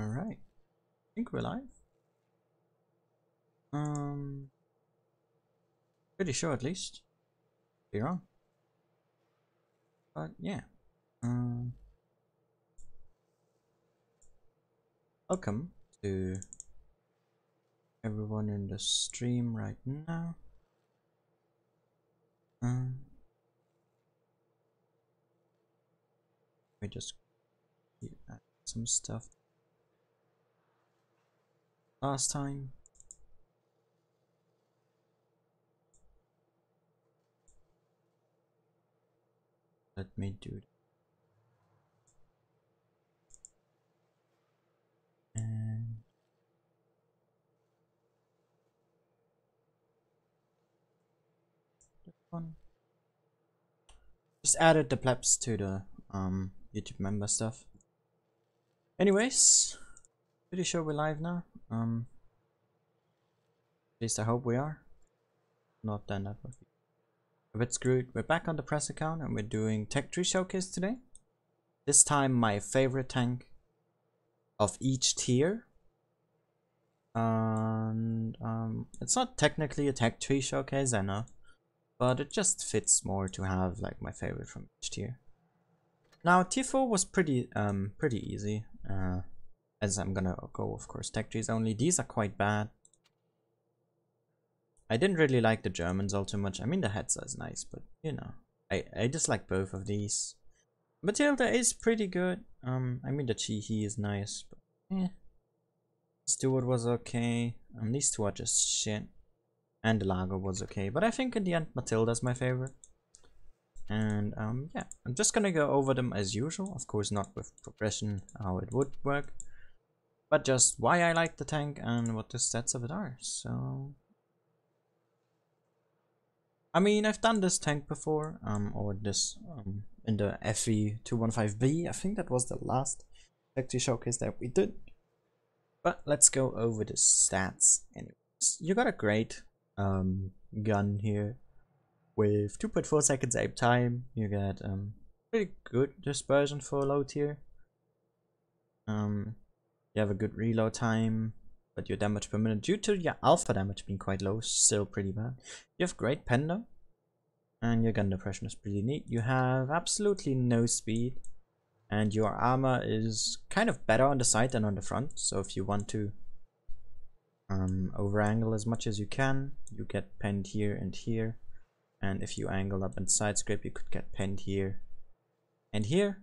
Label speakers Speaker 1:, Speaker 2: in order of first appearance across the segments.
Speaker 1: Alright. I think we're live. Pretty sure at least. Be wrong. But yeah. Welcome to everyone in the stream right now. We just add some stuff last time. Let me do it. And this one. Just added the plebs to the YouTube member stuff. Anyways, pretty sure we're live now. At least I hope we are. Not then that would be a bit screwed. We're back on the press account and we're doing Tech Tree Showcase today. This time my favorite tank of each tier. And it's not technically a Tech Tree Showcase, I know, but it just fits more to have like my favorite from each tier. Now tier 4 was pretty easy. As I'm gonna go, of course, Tech Trees only. These are quite bad. I didn't really like the Germans all too much. I mean, the Hetzer is nice, but you know, I just like both of these. Matilda is pretty good. I mean, the Chihi is nice, but yeah. Stewart was okay. These two are just shit. And the Lago was okay, but I think in the end Matilda's my favorite. And yeah, I'm just gonna go over them as usual. Of course, not with progression, how it would work, but just why I like the tank and what the stats of it are. So, I mean, I've done this tank before, or this in the FE215B. I think that was the last Tech Showcase that we did. But let's go over the stats. Anyways, you got a great gun here with 2.4 seconds aim time. You get pretty good dispersion for a low tier. You have a good reload time, but your damage per minute due to your alpha damage being quite low, still pretty bad. You have great pendo, and your gun depression is pretty neat. You have absolutely no speed, and your armor is kind of better on the side than on the front. So if you want to over angle as much as you can, you get penned here and here. And if you angle up and side scrape, you could get penned here and here.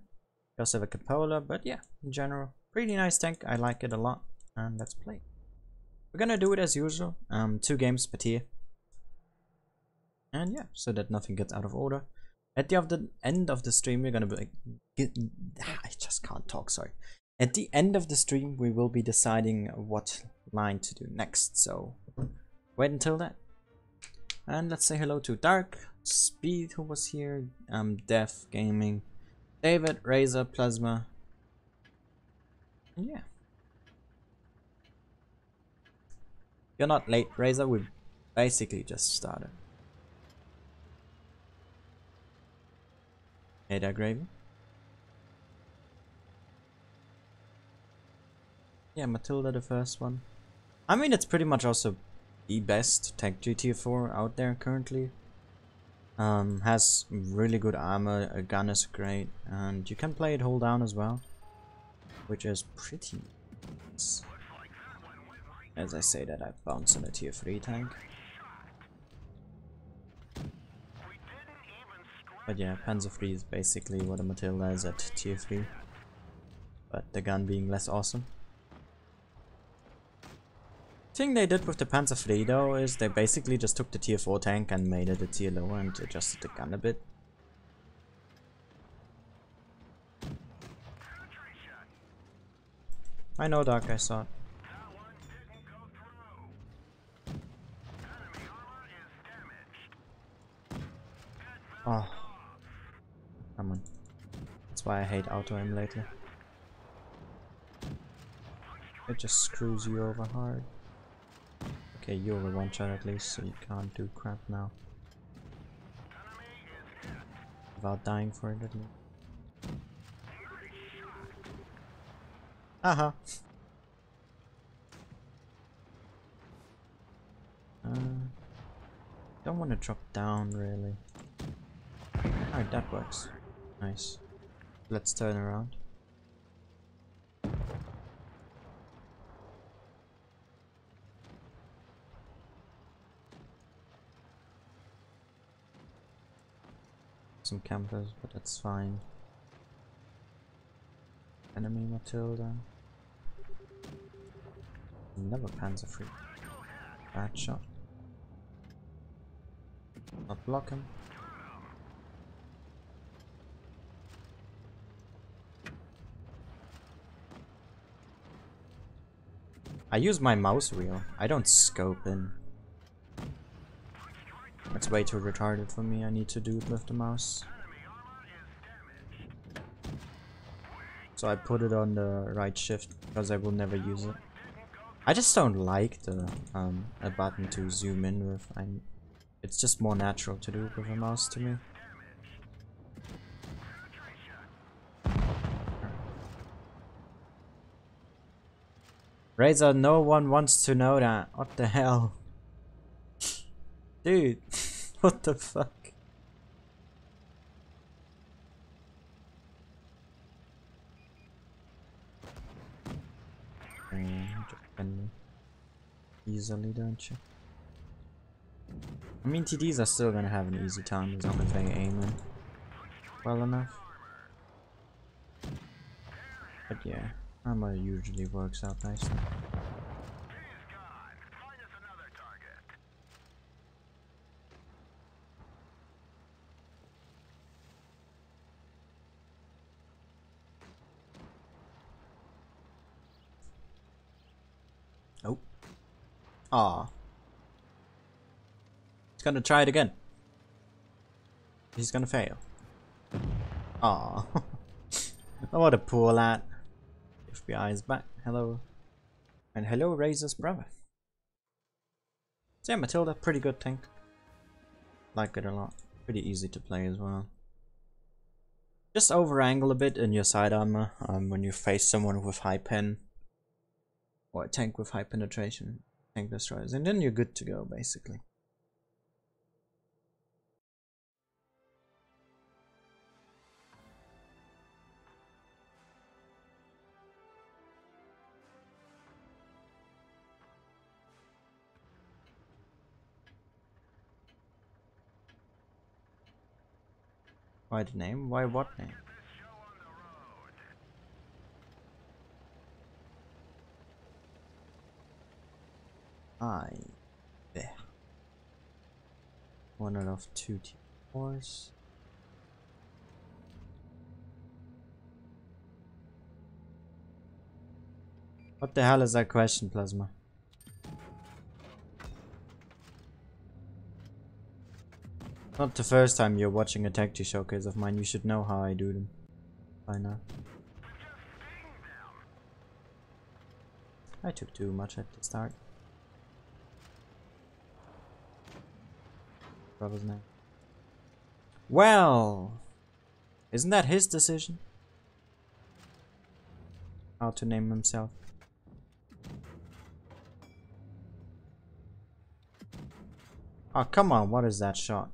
Speaker 1: You also have a cupola, but yeah, in general, pretty nice tank. I like it a lot, and let's play. We're gonna do it as usual, 2 games per tier. And yeah, so that nothing gets out of order. At the end of the stream, we're gonna be like, I just can't talk, sorry. At the end of the stream, we will be deciding what line to do next, so wait until that. And let's say hello to Dark, Speed, who was here, Def Gaming, David, Razor, Plasma. Yeah. You're not late, Razor, we basically just started. Hey there, Gravy. Yeah, Matilda the first one. I mean, it's pretty much also the best Tech Tier 4 out there currently. Has really good armor, a gun is great, and you can play it hold down as well, which is pretty nice. As I say that, I bounce on a tier 3 tank. But yeah, Panzer 3 is basically what a Matilda is at tier 3, but the gun being less awesome. The thing they did with the Panzer 3 though is they basically just took the tier 4 tank and made it a tier lower and adjusted the gun a bit. I know, Dark, I saw it. Oh, come on. That's why I hate auto aim lately. It just screws you over hard. Okay, you're a one shot at least, so you can't do crap now. Without dying for it at least. Haha. don't want to drop down really. Alright, that works. Nice. Let's turn around. Some campers, but that's fine. Enemy Matilda. Never panzer free. Bad shot. Not block him. I use my mouse wheel. I don't scope in. That's way too retarded for me. I need to do it with the mouse. So I put it on the right shift because I will never use it. I just don't like the a button to zoom in with. It's just more natural to do it with a mouse to me. Razor, no one wants to know that. What the hell? Dude, what the fuck? Easily, don't you? I mean, TDs are still gonna have an easy time as long as they aim in well enough. But yeah, armor usually works out nicely. Oh. Aw. He's gonna try it again. He's gonna fail. Aw. Oh, what a poor lad. FBI is back. Hello. And hello, Razor's brother. So yeah, Matilda, pretty good tank. Like it a lot. Pretty easy to play as well. Just over angle a bit in your side armor when you face someone with high pen. Or a tank with high penetration. Tank destroyers. And then you're good to go, basically. Why the name? Why what name? There. One out of 2 T4s. What the hell is that question, Plasma? Not the first time you're watching a tactic showcase of mine. You should know how I do them by now. I took too much at the start. Brother's name. Well, isn't that his decision? How to name himself? Oh, come on, what is that shot?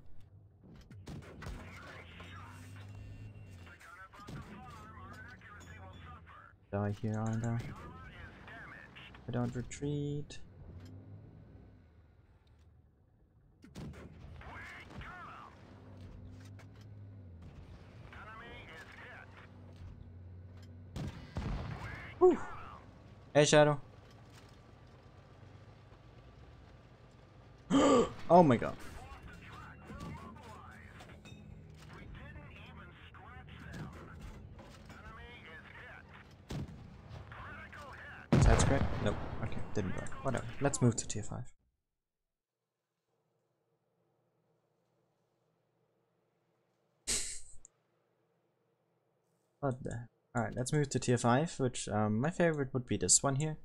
Speaker 1: Die here, aren't I? I don't retreat. Whew. Hey, Shadow. Oh my god. That's great. Nope. Okay, didn't work. Whatever. Let's move to tier 5. What the? Alright, let's move to tier 5, which my favorite would be this one here.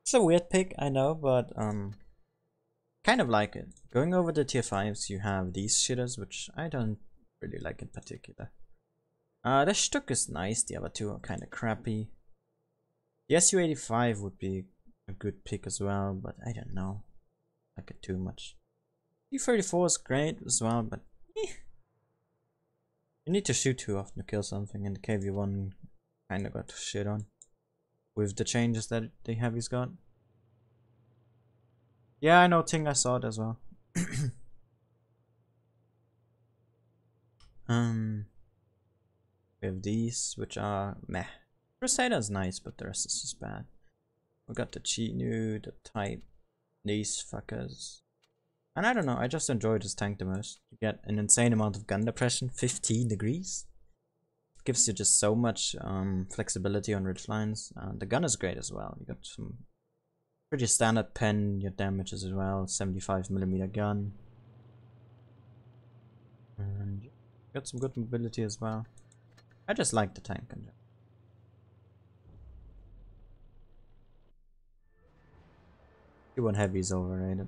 Speaker 1: It's a weird pick, I know, but kind of like it. Going over the tier 5s, you have these shitters, which I don't really like in particular. The Stuck is nice, the other two are kind of crappy. The SU-85 would be a good pick as well, but I don't know. I like it too much. T-34 is great as well, but you need to shoot too often to kill something, and the KV-1 kinda got shit on with the changes that the heavies got. Yeah, I know, Ting, I saw it as well. We have these, which are meh. Crusader's nice, but the rest is just bad. We got the Chinu, the Type, these fuckers. And I don't know, I just enjoy this tank the most. You get an insane amount of gun depression, 15 degrees. It gives you just so much flexibility on ridge lines. The gun is great as well. You got some pretty standard pen, your damages as well, 75mm gun. And you got some good mobility as well. I just like the tank in general. T1 heavy is overrated.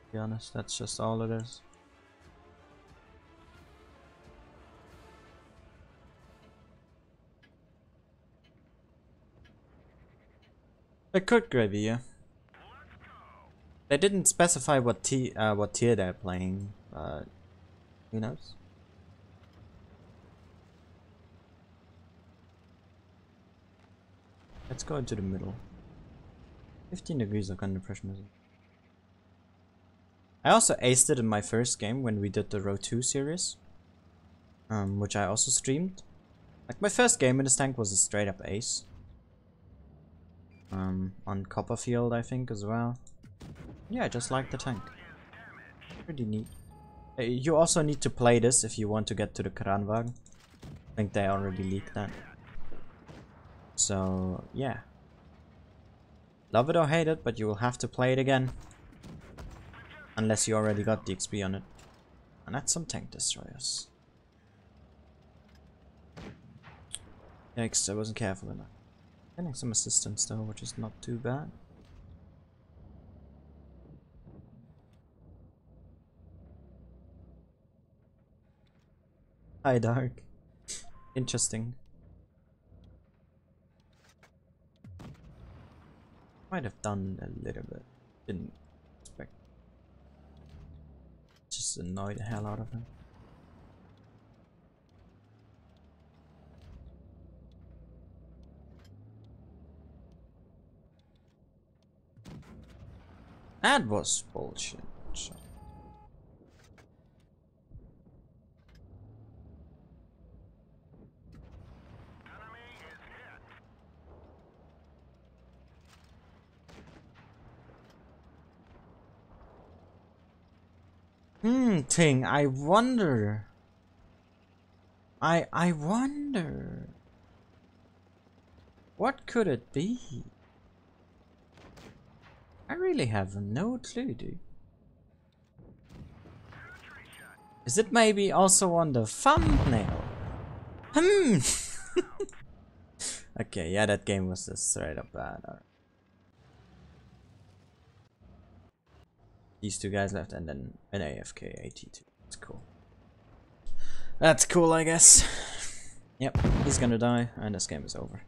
Speaker 1: To be honest, that's just all it is. They could gravy, yeah. They didn't specify what tier they're playing, but who knows? Let's go into the middle. 15 degrees of gun depression. I also aced it in my first game when we did the Row 2 series, which I also streamed. Like, my first game in this tank was a straight up ace. On Copperfield, I think, as well. Yeah, I just like the tank. Pretty neat. You also need to play this if you want to get to the Kranwagen. I think they already leaked that. So, yeah. Love it or hate it, but you will have to play it again. Unless you already got the XP on it. And that's some tank destroyers. Yikes, I wasn't careful enough. Getting some assistance though, which is not too bad. Hi, Dark. Interesting. Might have done a little bit. Didn't expect. Just annoyed the hell out of him. That was bullshit. So. Ting, I wonder. I wonder. What could it be? I really have no clue, dude. Is it maybe also on the thumbnail? Okay, yeah, that game was just straight up bad. Right. These two guys left and then an AFK AT2. That's cool. That's cool, I guess. Yep, he's gonna die and this game is over.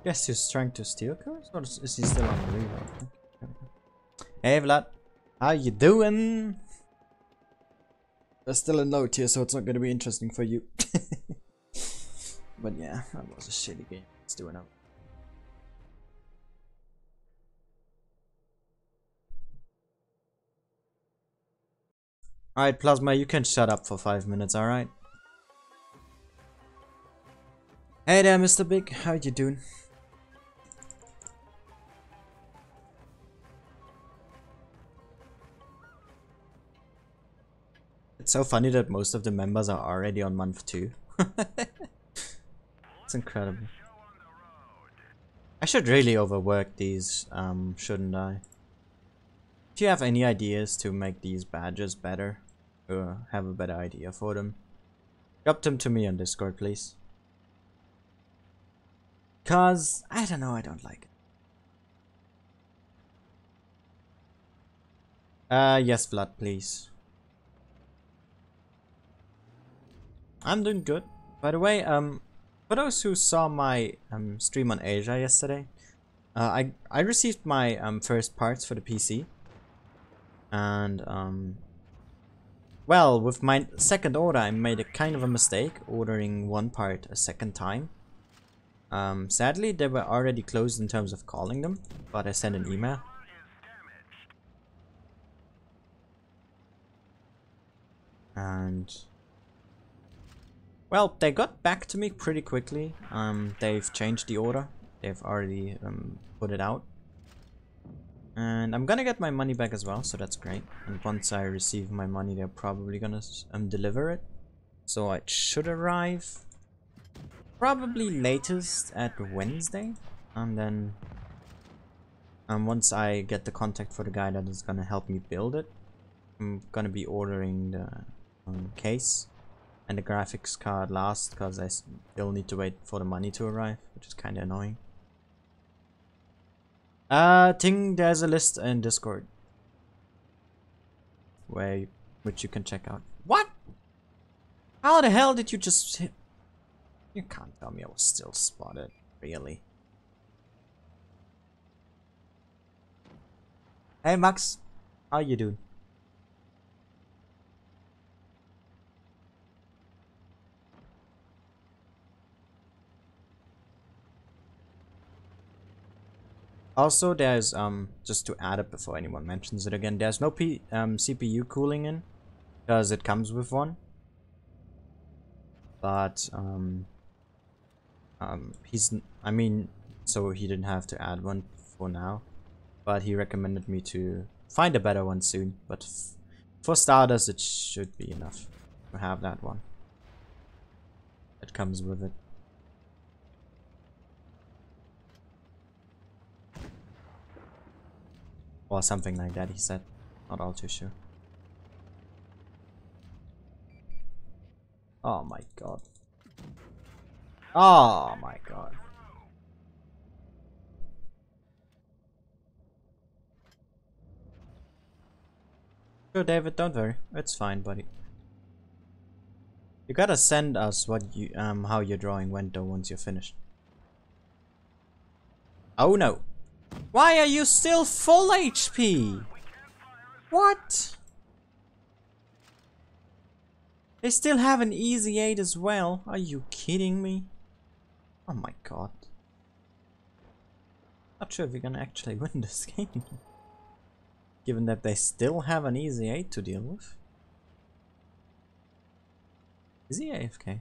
Speaker 1: Guess he's trying to steal cars, or is he still on the reload? Hey Vlad, how you doing? There's still a note here, so it's not gonna be interesting for you. But yeah, that was a shitty game. Let's do another. Alright, Plasma, you can shut up for 5 minutes, alright? Hey there, Mr. Big, how you doing? It's so funny that most of the members are already on month 2. It's incredible. I should really overwork these, shouldn't I? If you have any ideas to make these badges better, or have a better idea for them, drop them to me on Discord, please. Cause, I don't know, I don't like it. Yes, Vlad, please. I'm doing good. By the way, for those who saw my stream on Asia yesterday, I received my first parts for the PC, and well, with my second order, I made a kind of a mistake ordering one part a second time. Sadly, they were already closed in terms of calling them, but I sent an email. And well, they got back to me pretty quickly. They've changed the order. They've already put it out. And I'm gonna get my money back as well, so that's great. And once I receive my money, they're probably gonna deliver it. So it should arrive probably latest at Wednesday. And then once I get the contact for the guy that is gonna help me build it, I'm gonna be ordering the case and the graphics card last, because I still need to wait for the money to arrive, which is kind of annoying. I think there's a list in Discord which you can check out. What? How the hell did you just hit? You can't tell me I was still spotted, really. Hey Max, how you doing? Also, there's just to add it before anyone mentions it again, there's no CPU cooling in, because it comes with one. But so he didn't have to add one for now, but he recommended me to find a better one soon. But for starters, it should be enough to have that one. It comes with it. Or something like that, he said. Not all too sure. Oh my god. Oh my god. Sure, David, don't worry. It's fine, buddy. You gotta send us what you how your drawing went though once you're finished. Oh no. Why are you still full HP? What? They still have an easy 8 as well. Are you kidding me? Oh my god. Not sure if we're gonna actually win this game. Given that they still have an easy 8 to deal with. Is he AFK?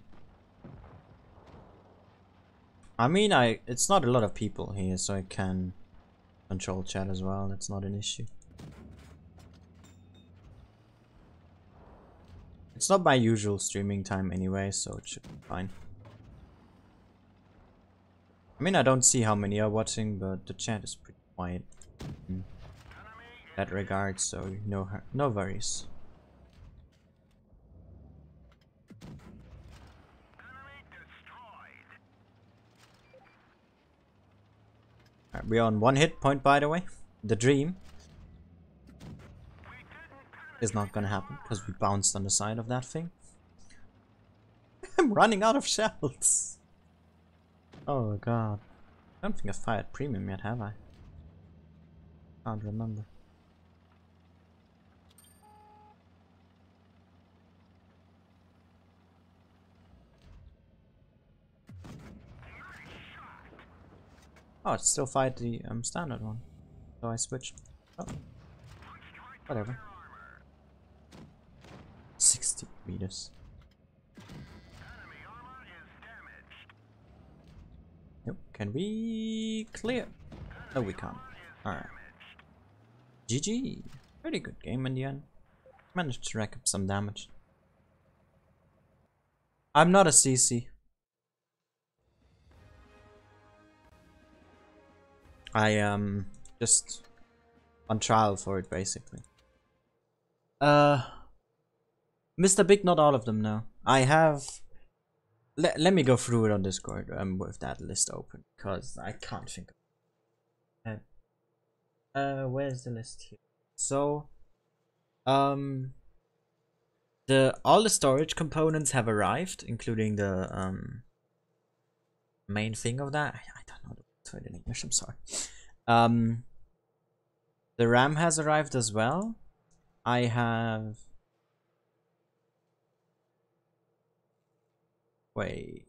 Speaker 1: I mean, it's not a lot of people here, so I can control chat as well. That's not an issue. It's not my usual streaming time anyway, so it should be fine. I mean, I don't see how many are watching, but the chat is pretty quiet in that regard, so no worries. We're on 1 hit point, by the way. The dream is not gonna happen because we bounced on the side of that thing. I'm running out of shells. Oh god. I don't think I fired premium yet, have I? Can't remember. Oh, it still fired the standard one. So I switched. Oh. Whatever. 60 meters. Yep. Can we clear? No, we can't. Alright. GG. Pretty good game in the end. Managed to rack up some damage. I'm not a CC. I am just on trial for it, basically. Mr. Big, not all of them, no. I have... Let me go through it on Discord with that list open, because I can't think of it. Where's the list here? So, all the storage components have arrived, including the main thing of that. I don't know the word in English, I'm sorry. The RAM has arrived as well. I have... Wait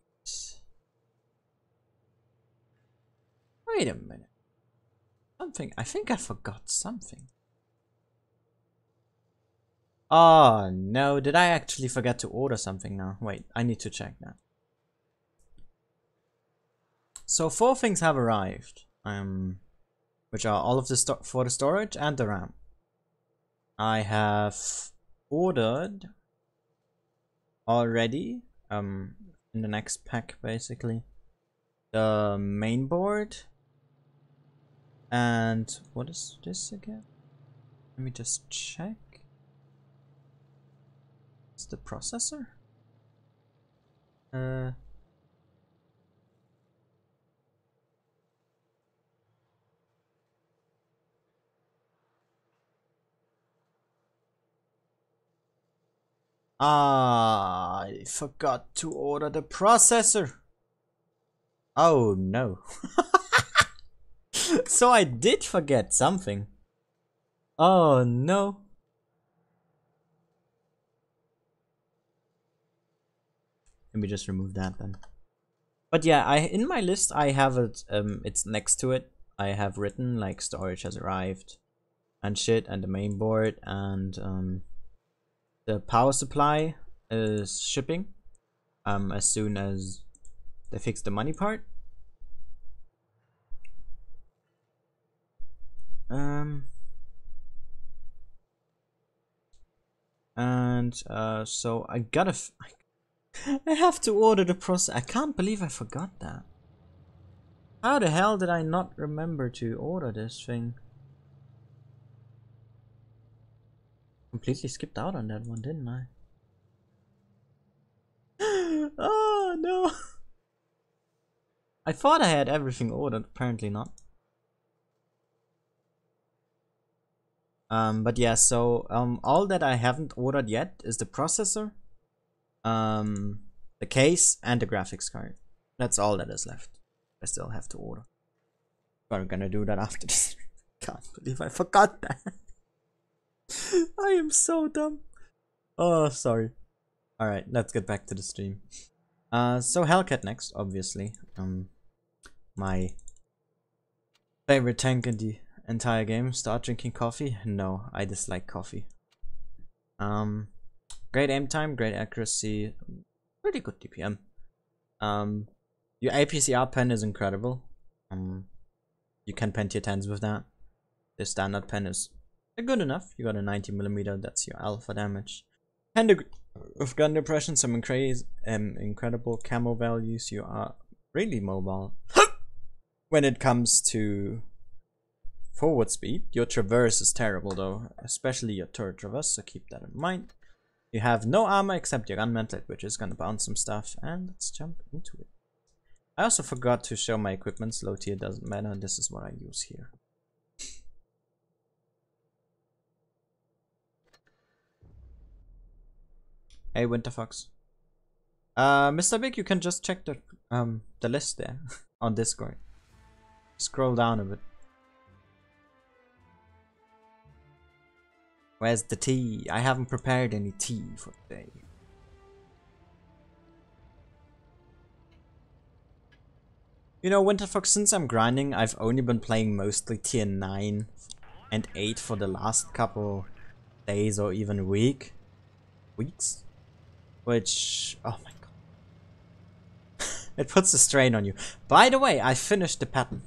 Speaker 1: a minute. Something. I think I forgot something. Oh no, did I actually forget to order something now? Wait, I need to check that. So 4 things have arrived. Which are all of the for the storage and the RAM. I have ordered already in the next pack, basically, the main board. And what is this again? Let me just check. It's the processor? I forgot to order the processor. Oh no. So I did forget something. Oh no. Let me just remove that then. But yeah, in my list I have it, it's next to it. I have written like storage has arrived and shit, and the main board, and the power supply is shipping as soon as they fix the money part. So I gotta I have to order the process. I can't believe I forgot that. How the hell did I not remember to order this thing? Completely skipped out on that one, didn't I? Oh no. I thought I had everything ordered, apparently not. But yeah, so all that I haven't ordered yet is the processor, the case, and the graphics card. That's all that is left. I still have to order. But I'm gonna do that after this. Can't believe I forgot that. I am so dumb. Oh, sorry. Alright, let's get back to the stream. So Hellcat next, obviously. My favorite tank in the entire game. Start drinking coffee? No, I dislike coffee. Great aim time, great accuracy, pretty good DPM. Your APCR pen is incredible. You can pen tier 10s with that. The standard pen is good enough. You got a 90mm, that's your alpha damage. 10 degree of gun depression, some incredible camo values. You are really mobile. When it comes to forward speed, your traverse is terrible though, especially your turret traverse, so keep that in mind. You have no armor except your gun mantlet, which is gonna bounce some stuff, and let's jump into it. I also forgot to show my equipment. Low tier doesn't matter, this is what I use here. Hey Winterfox. Mr. Big, you can just check the list there on Discord. Scroll down a bit. Where's the tea? I haven't prepared any tea for today. You know, Winterfox, since I'm grinding, I've only been playing mostly tier 9 and 8 for the last couple days or even weeks. Which, oh my god. It puts a strain on you. By the way, I finished the pattern.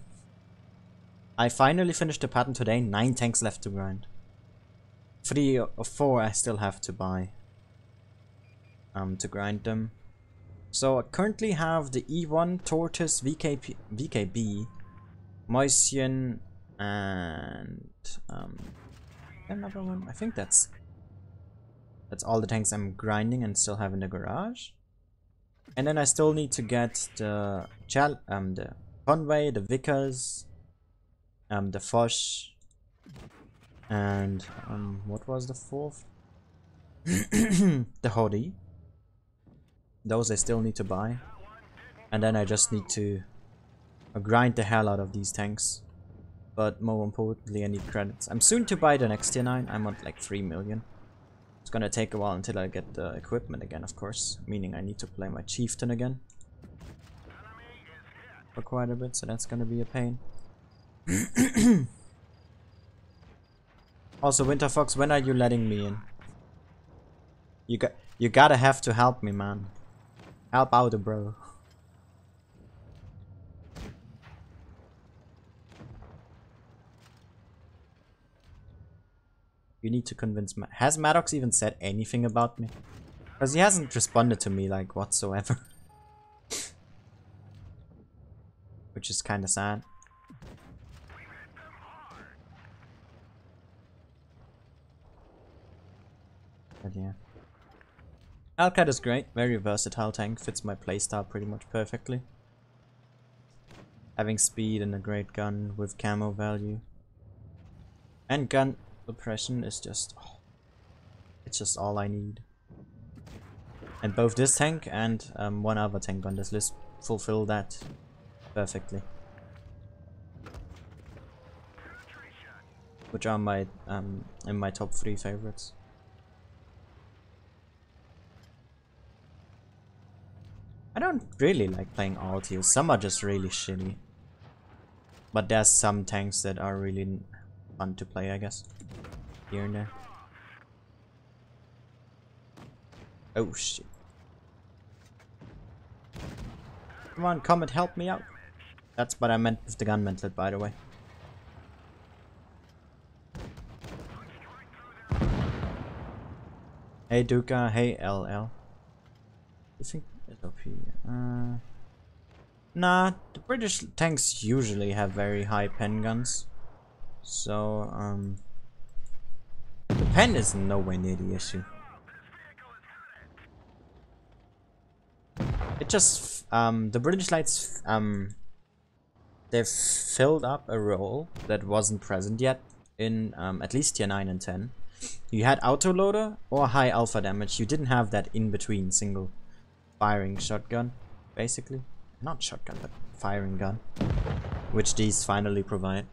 Speaker 1: I finally finished the pattern today. 9 tanks left to grind. 3 or 4 I still have to buy to grind them. So I currently have the E1, Tortoise, VKB, Moisian, and another one. I think that's all the tanks I'm grinding and still have in the garage. And then I still need to get the Conway, the Vickers, the Foch, and what was the fourth? The Hodi. Those I still need to buy. And then I just need to grind the hell out of these tanks. But more importantly, I need credits. I'm soon to buy the next tier 9. I'm on like 3 million. It's gonna take a while until I get the equipment again, of course. Meaning I need to play my chieftain again. For quite a bit, so that's gonna be a pain. Also, Winterfox, when are you letting me in? You gotta have to help me, man. Help out, bro. You need to convince me. Has Maddox even said anything about me? Because he hasn't responded to me like whatsoever. Which is kind of sad. But yeah. Alcat is great, very versatile tank, fits my playstyle pretty much perfectly. Having speed and a great gun with camo value. And gun suppression is just... oh, it's just all I need. And both this tank and one other tank on this list fulfill that perfectly. Which are my in my top 3 favorites. I don't really like playing all tiers. Some are just really shitty. But there's some tanks that are really fun to play, I guess. Here and there. Oh shit. Come on, Comet, help me out. That's what I meant with the gun mantlet, by the way. Hey Duka, hey LL. You think it's OP? Nah, the British tanks usually have very high pen guns. So, the pen is nowhere near the issue. It just, the British Lights, they've filled up a role that wasn't present yet in, at least tier 9 and 10. You had autoloader or high alpha damage. You didn't have that in-between single firing shotgun, basically. Not shotgun, but firing gun. Which these finally provide.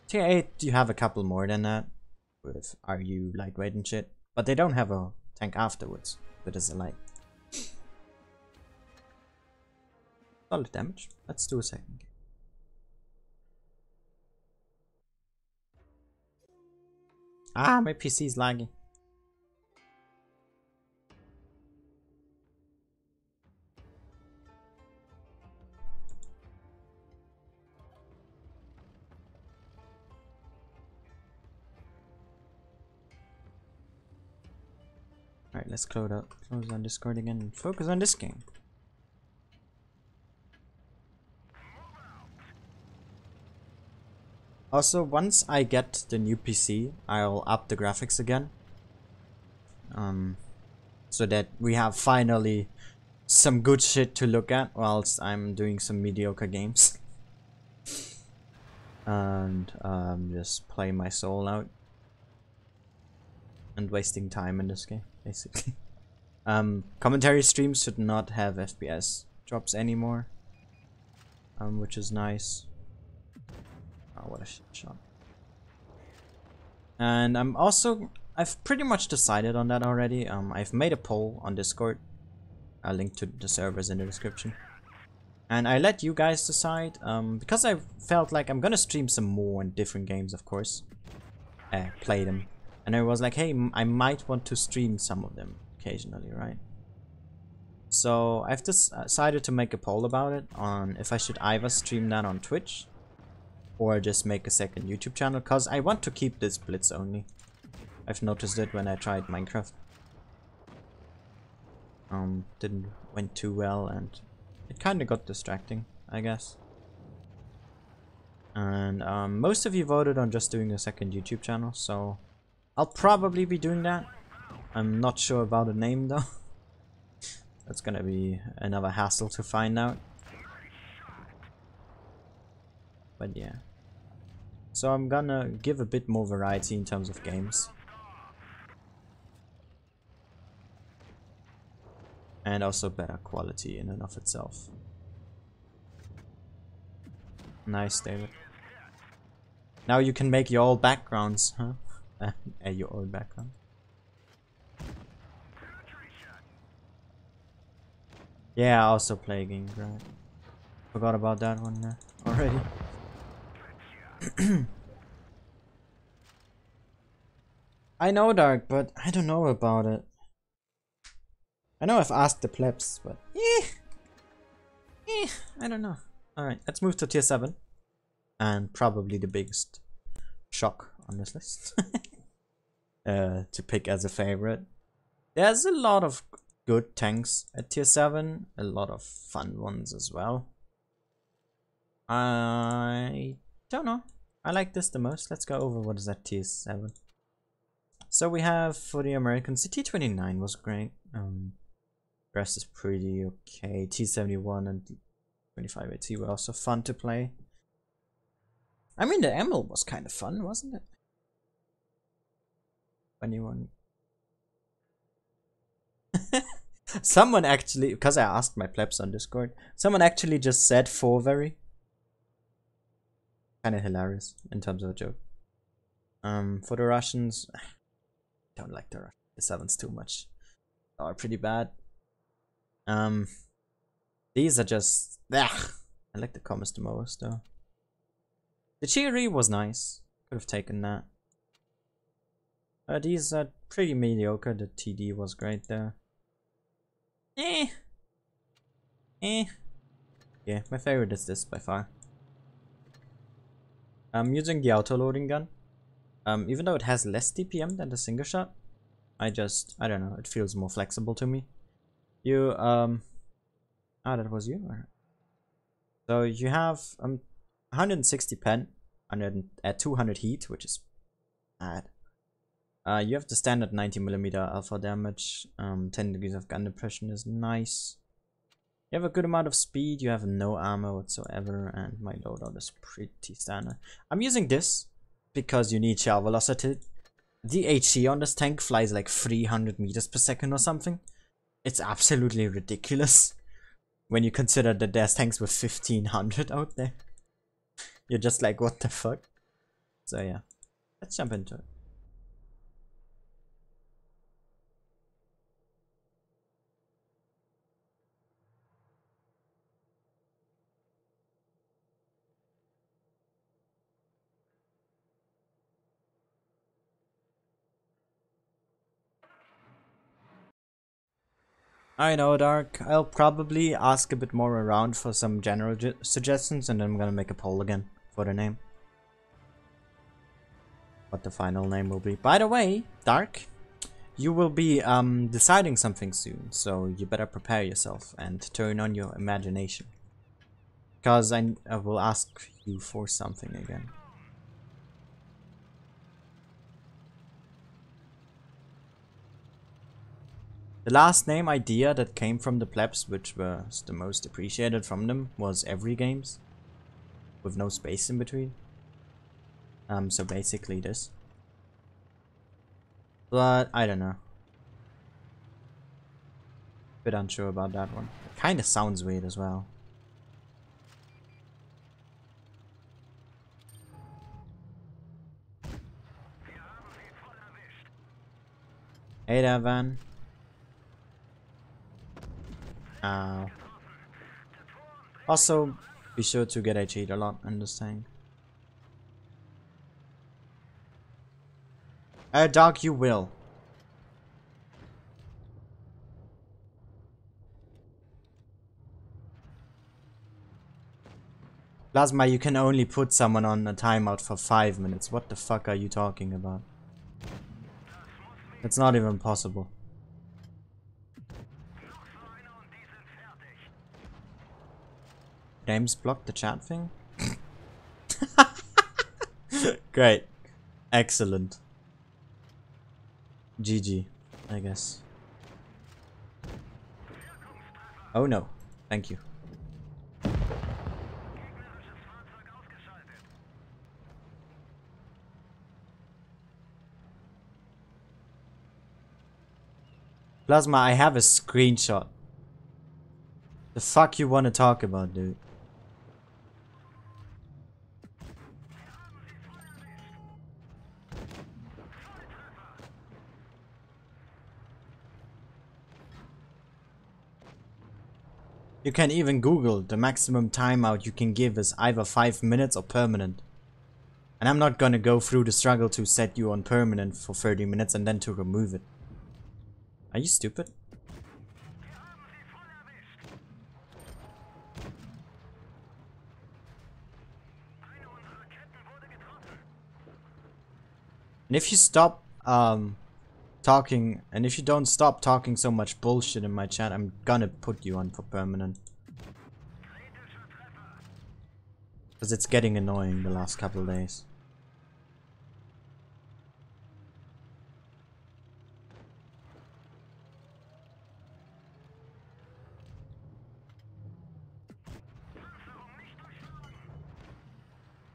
Speaker 1: Tier 8, you have a couple more than that. With RU, lightweight and shit. But they don't have a tank afterwards. That is a light. Solid damage. Let's do a second. Ah, my PC is lagging. Alright, let's close on Discord again and focus on this game. Also, once I get the new PC, I'll up the graphics again. So that we have finally some good shit to look at whilst I'm doing some mediocre games. And just play my soul out. And wasting time in this game, basically. Commentary streams should not have FPS drops anymore. Which is nice. Oh, what a shit shot. And I've pretty much decided on that already. I've made a poll on Discord. I'll link to the servers in the description. And I let you guys decide, because I felt like I'm gonna stream some more in different games, of course. Play them. And I was like, hey, I might want to stream some of them occasionally, right? So I've decided to make a poll about it on if I should either stream that on Twitch or just make a second YouTube channel, because I want to keep this Blitz only. I've noticed it when I tried Minecraft. didn't went too well, and it kind of got distracting, I guess. And most of you voted on just doing a second YouTube channel, so I'll probably be doing that. I'm not sure about a name though. That's gonna be another hassle to find out. But yeah. So I'm gonna give a bit more variety in terms of games. And also better quality in and of itself. Nice, David. Now you can make your old backgrounds, huh? Your old background. Yeah, I also play games, right? Forgot about that one already. I know, Dark, but I don't know about it. I know I've asked the plebs, but I don't know. Alright, let's move to tier 7. And probably the biggest shock on this list. To pick as a favorite. There's a lot of good tanks at tier 7. A lot of fun ones as well. I don't know. I like this the most. Let's go over what is at tier 7. So we have for the Americans, the T-29 was great. The rest is pretty okay. T-71 and 25AT were also fun to play. I mean, the Emerald was kind of fun, wasn't it? 21. Someone actually, because I asked my plebs on Discord, someone actually just said 4 very. Kind of hilarious in terms of a joke. For the Russians, I don't like the Russians. The 7's too much. They are pretty bad. These are just, I like the commas the most though. The Cheery was nice. Could have taken that. These are pretty mediocre. The TD was great there. Yeah, my favorite is this by far. I'm using the auto-loading gun. Even though it has less DPM than the single shot, I don't know, it feels more flexible to me. You, that was you? So you have 160 pen, at 200 heat, which is bad. You have the standard 90mm alpha damage, 10 degrees of gun depression is nice. You have a good amount of speed, you have no armor whatsoever, and my loadout is pretty standard. I'm using this because you need shell velocity. The HE on this tank flies like 300 meters per second or something. It's absolutely ridiculous when you consider that there's tanks with 1500 out there. You're just like, what the fuck? So yeah, let's jump into it. I know, Dark. I'll probably ask a bit more around for some general suggestions, and then I'm gonna make a poll again for the name. What the final name will be. By the way, Dark, you will be deciding something soon, so you better prepare yourself and turn on your imagination. Because I will ask you for something again. The last name idea that came from the plebs, which was the most appreciated from them, was Every Games, with no space in between. So basically this. But I don't know. Bit unsure about that one. It kind of sounds weird as well. Hey there, Van. Also, be sure to get HE'd a lot in this tank. Dog, you will. Plasma, you can only put someone on a timeout for 5 minutes. What the fuck are you talking about? It's not even possible. James blocked the chat thing? Great. Excellent. GG, I guess. Oh no. Thank you. Plasma, I have a screenshot. The fuck you wanna talk about, dude? You can even Google the maximum timeout you can give is either 5 minutes or permanent. And I'm not gonna go through the struggle to set you on permanent for 30 minutes and then to remove it. Are you stupid? And if you stop talking, and if you don't stop talking so much bullshit in my chat, I'm gonna put you on for permanent. Because it's getting annoying the last couple of days.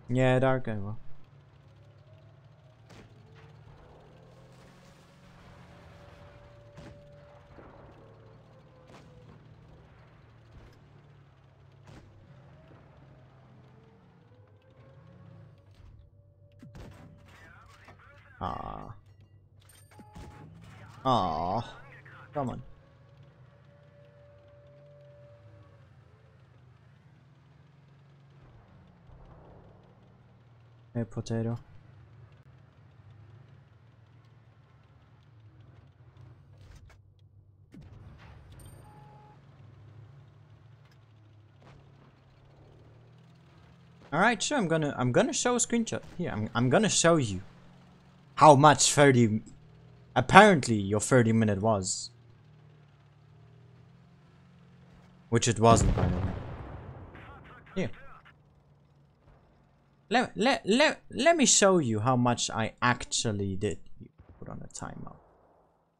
Speaker 1: Yeah, dark I will. Ah. Ah. Come on. Hey, potato. Alright, sure, I'm gonna show a screenshot. Here, I'm gonna show you how much 30 apparently your 30-minute was. Which it wasn't, by the way. Here. Let me show you how much I actually did. You put on a timeout.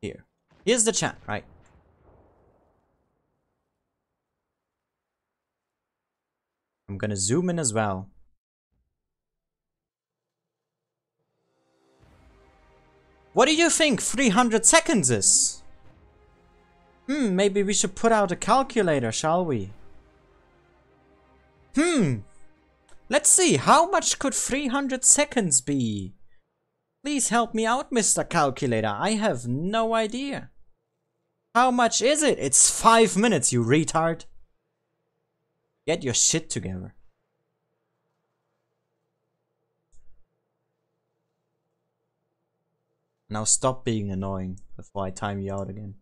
Speaker 1: Here. Here's the chat, right? I'm gonna zoom in as well. What do you think 300 seconds is? Maybe we should put out a calculator, shall we? Let's see, how much could 300 seconds be? Please help me out, Mr. Calculator. I have no idea. How much is it? It's 5 minutes, you retard. Get your shit together. Now stop being annoying before I time you out again.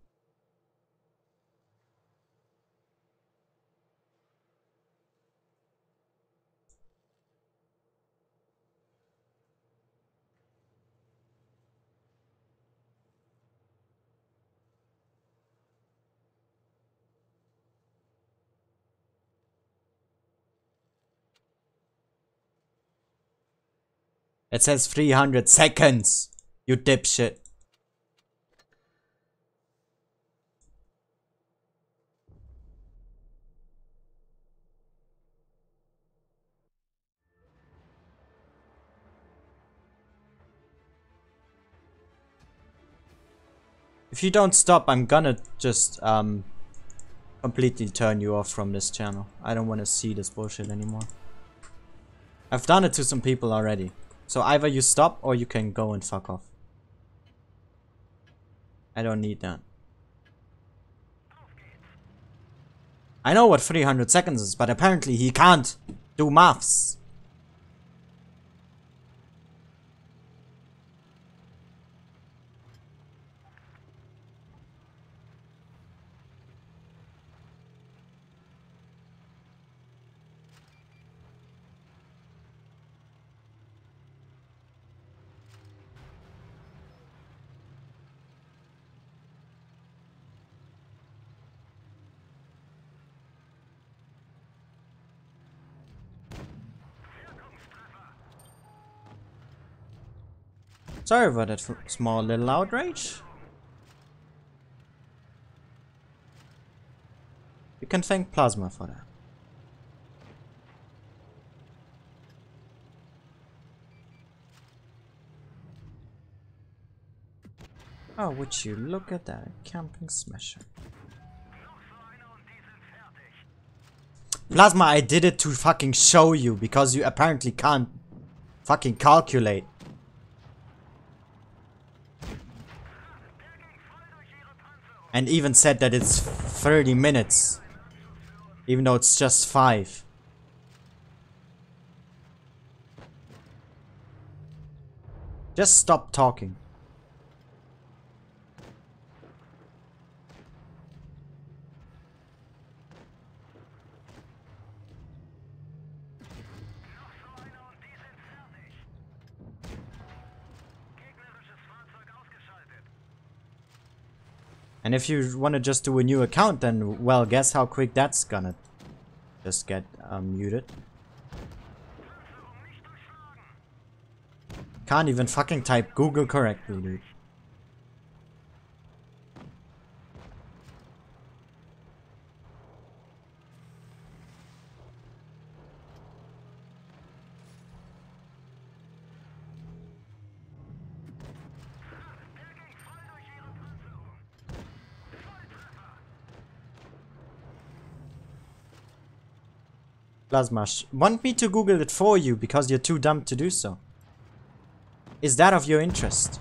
Speaker 1: It says 300 seconds, you dipshit. If you don't stop, I'm gonna just completely turn you off from this channel. I don't want to see this bullshit anymore. I've done it to some people already. So either you stop or you can go and fuck off. I don't need that. I know what 300 seconds is, but apparently he can't do maths. Sorry for that small little outrage. You can thank Plasma for that. Oh, would you look at that camping smasher. Plasma, I did it to fucking show you because you apparently can't fucking calculate. And even said that it's 30 minutes. Even though it's just 5. Just stop talking. And if you want to just do a new account, then, well, guess how quick that's gonna just get muted. Can't even fucking type Google correctly, dude. Plasma, want me to Google it for you because you're too dumb to do so? Is that of your interest?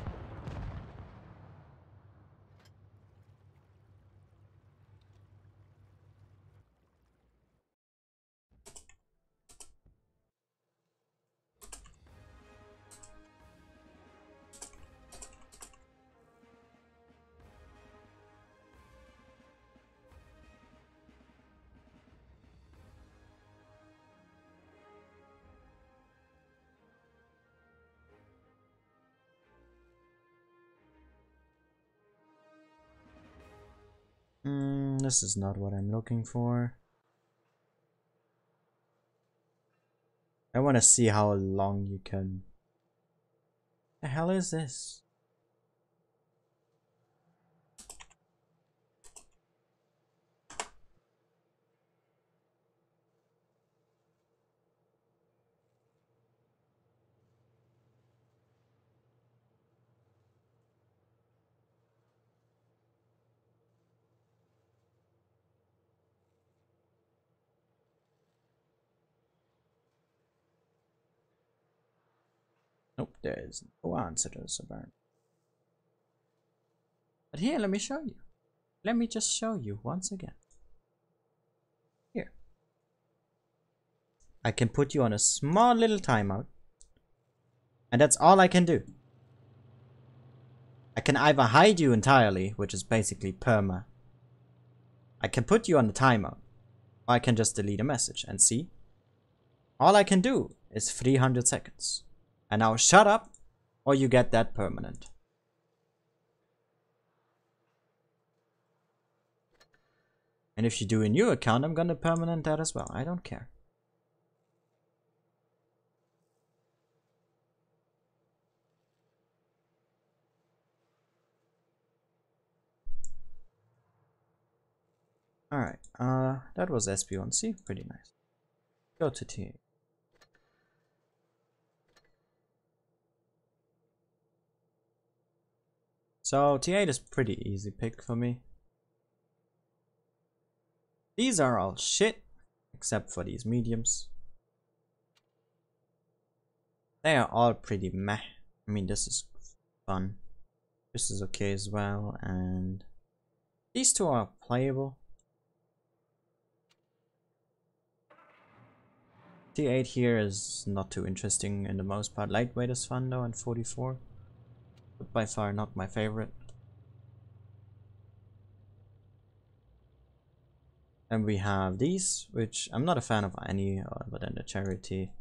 Speaker 1: This is not what I'm looking for. I want to see how long you can... The hell is this? Nope, there is no answer to this apparently. But here, let me show you. Let me just show you once again. Here. I can put you on a small little timeout. And that's all I can do. I can either hide you entirely, which is basically perma. I can put you on the timeout. Or I can just delete a message and see. All I can do is 300 seconds. And now shut up, or you get that permanent. And if you do a new account, I'm gonna permanent that as well. I don't care. Alright, that was SB1C, pretty nice. Go to T8. So T8 is pretty easy pick for me. These are all shit, except for these mediums. They are all pretty meh. I mean, this is fun. This is okay as well, and these two are playable. T8 here is not too interesting in the most part. Lightweight is fun though, and 44. But by far not my favorite. And we have these, which I'm not a fan of any other than the Charity.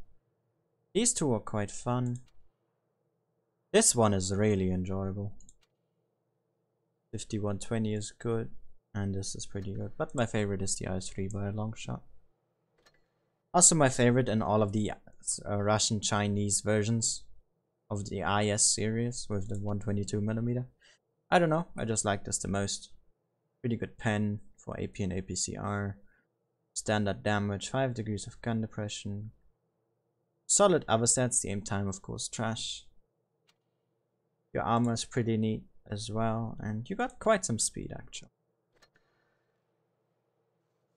Speaker 1: These two are quite fun. This one is really enjoyable. 5120 is good, and this is pretty good. But my favorite is the IS-3 by a long shot. Also my favorite in all of the Russian Chinese versions of the IS series with the 122mm. I don't know, I just like this the most. Pretty good pen for AP and APCR. Standard damage, 5 degrees of gun depression. Solid other stats, the aim time of course trash. Your armor is pretty neat as well, and you got quite some speed actually.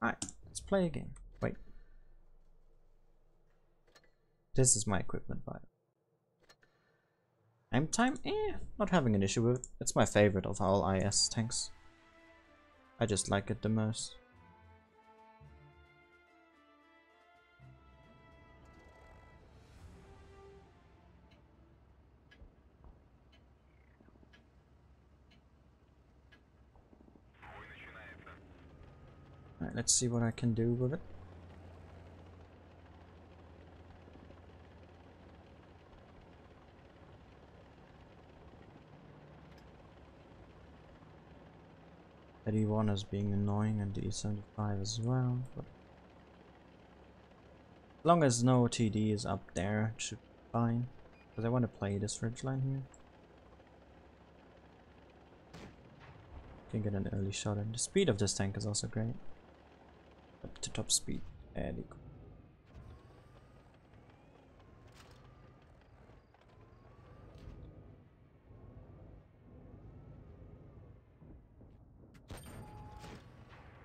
Speaker 1: Alright, let's play a game. Wait. This is my equipment by aim time? Not having an issue with it. It's my favorite of all IS tanks. I just like it the most. Alright, let's see what I can do with it. The E1 is being annoying and the E75 as well, but as long as no TD is up there, it should be fine. Because I want to play this ridgeline here. Can get an early shot in. The speed of this tank is also great. Up to top speed. Very cool.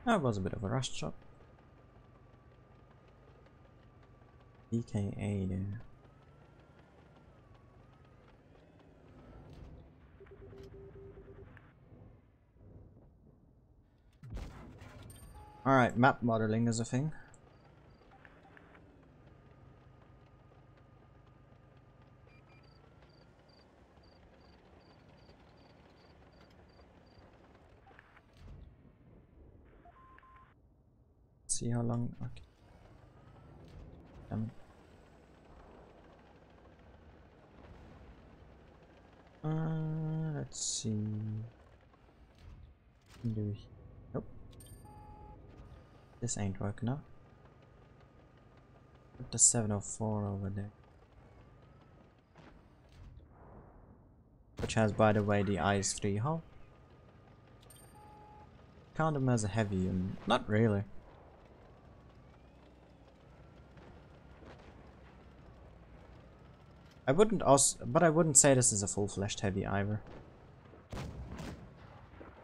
Speaker 1: That was a bit of a rush shot. DKA there. Alright, map modeling is a thing. Let's see how long. Okay. Damn it. Let's see. Nope. This ain't working out. Put the 704 over there. Which has, by the way, the IS-3 hull. Count him as a heavy, and not really. I wouldn't say this is a full-fledged heavy either.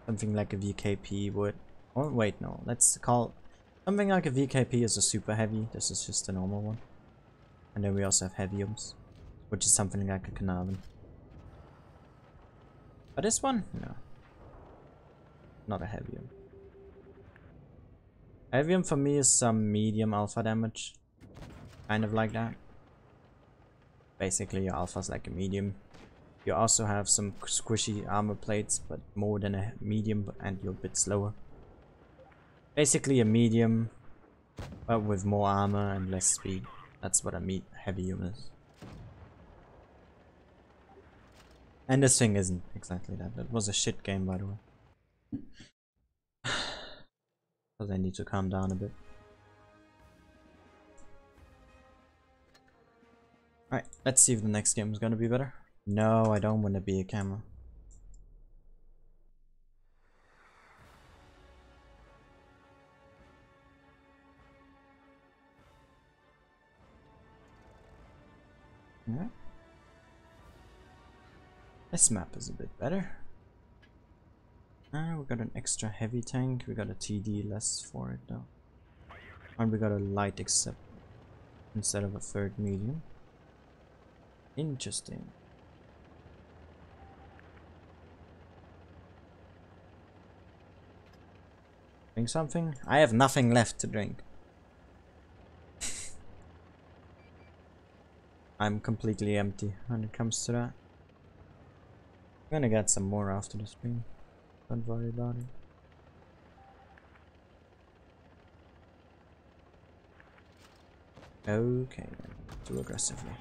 Speaker 1: Something like a VKP would. Or wait, no. Let's call something like a VKP is a super heavy. This is just a normal one. And then we also have heaviums, which is something like a Carnarvon. But this one, no, not a heavium. Heavium for me is some medium alpha damage, kind of like that. Basically, your alpha is like a medium. You also have some squishy armor plates, but more than a medium, and you're a bit slower. Basically a medium, but with more armor and less speed. That's what a heavium is. And this thing isn't exactly that. That was a shit game, by the way. Because I need to calm down a bit. Alright, let's see if the next game is gonna be better. No, I don't want to be a camera. Alright. This map is a bit better. We got an extra heavy tank. We got a TD less for it though. And we got a light except instead of a third medium. Interesting. Drink something? I have nothing left to drink. I'm completely empty when it comes to that. I'm gonna get some more after the stream. Don't worry about it. Okay, then. Too aggressively.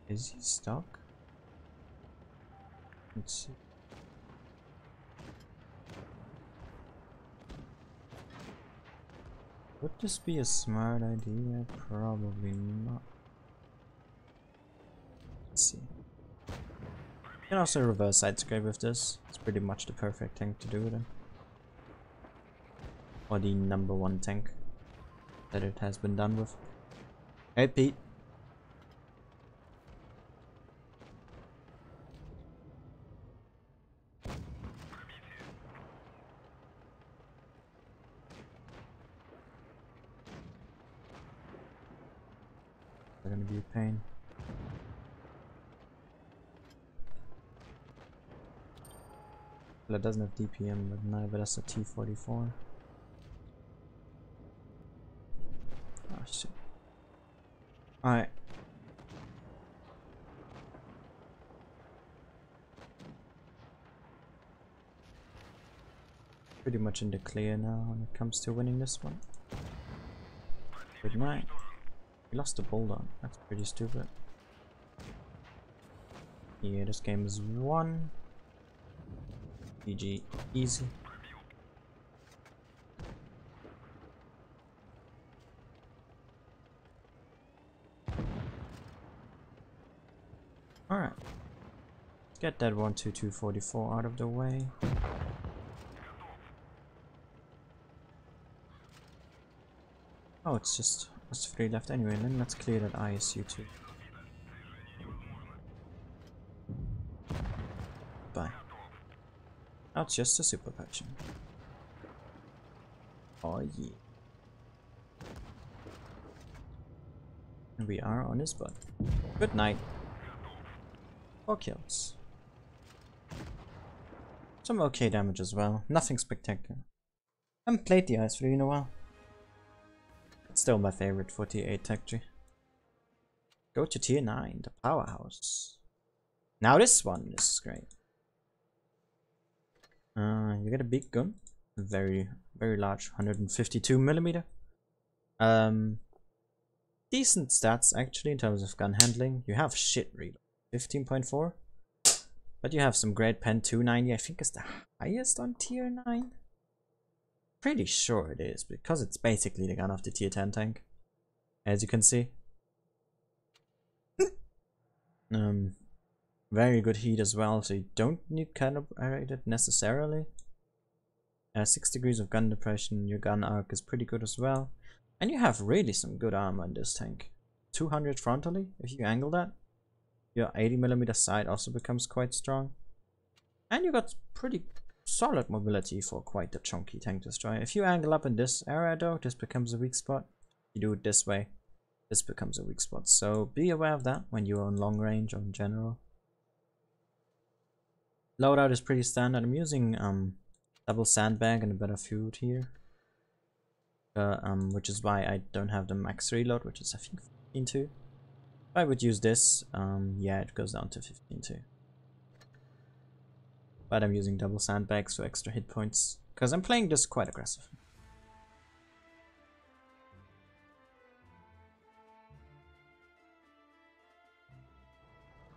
Speaker 1: Is he stuck? Let's see. Would this be a smart idea? Probably not. Let's see. You can also reverse side scrape with this. It's pretty much the perfect tank to do it in. Or the #1 tank that it has been done with. Hey Pete. They're gonna be a pain. Well, it doesn't have DPM, but neither does a T-44. Oh shit. Alright. Pretty much in the clear now when it comes to winning this one. Good night. We lost the bulldog. That's pretty stupid. Yeah, this game is won. GG. Easy. Alright. Get that 12244 out of the way. Oh, it's just us 3 left anyway, then let's clear that ISU too. Bye. Now it's just a super potion. Oh yeah. And we are on his butt. Good night. 4 kills. Some okay damage as well. Nothing spectacular. I haven't played the IS-3 in a while. It's still my favorite for tier 8 tech tree. Go to tier 9, the powerhouse. Now this one is great. You get a big gun. Very large, 152mm. Decent stats actually in terms of gun handling. You have shit reload, 15.4. But you have some great pen, 290, I think is the highest on tier 9. Pretty sure it is, because it's basically the gun of the tier 10 tank, as you can see. Very good heat as well, so you don't need calibrated necessarily. 6 degrees of gun depression, your gun arc is pretty good as well. And you have really some good armor in this tank. 200 frontally, if you angle that. Your 80mm sight also becomes quite strong. And you got pretty solid mobility for quite a chunky tank destroyer. If you angle up in this area though, this becomes a weak spot. You do it this way, this becomes a weak spot. So be aware of that when you're on long range or in general. Loadout is pretty standard. I'm using double sandbag and a bit of food here. Which is why I don't have the max reload, which is I think 15.2. If I would use this, yeah, it goes down to 15.2. But I'm using double sandbags for extra hit points, because I'm playing this quite aggressive.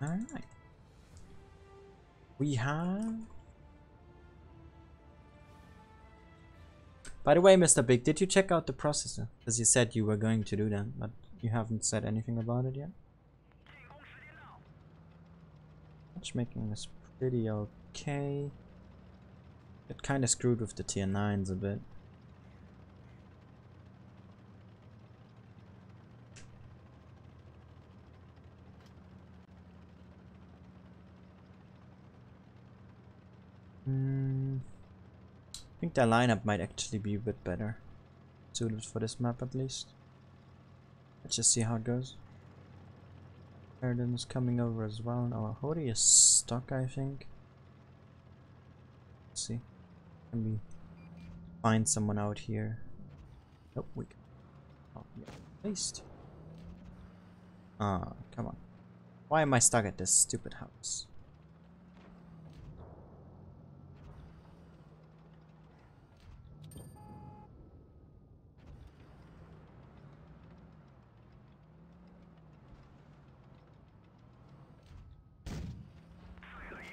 Speaker 1: Alright. We have... By the way, Mr. Big, did you check out the processor? Because you said you were going to do that, but you haven't said anything about it yet. Matchmaking is pretty okay. It kind of screwed with the tier 9s a bit. I think their lineup might actually be a bit better suited for this map at least. Let's just see how it goes. Sheridan is coming over as well, and our Hody is stuck, I think. Let's see. Can we find someone out here? Nope, we can. Oh, yeah. At least. Ah, come on. Why am I stuck at this stupid house?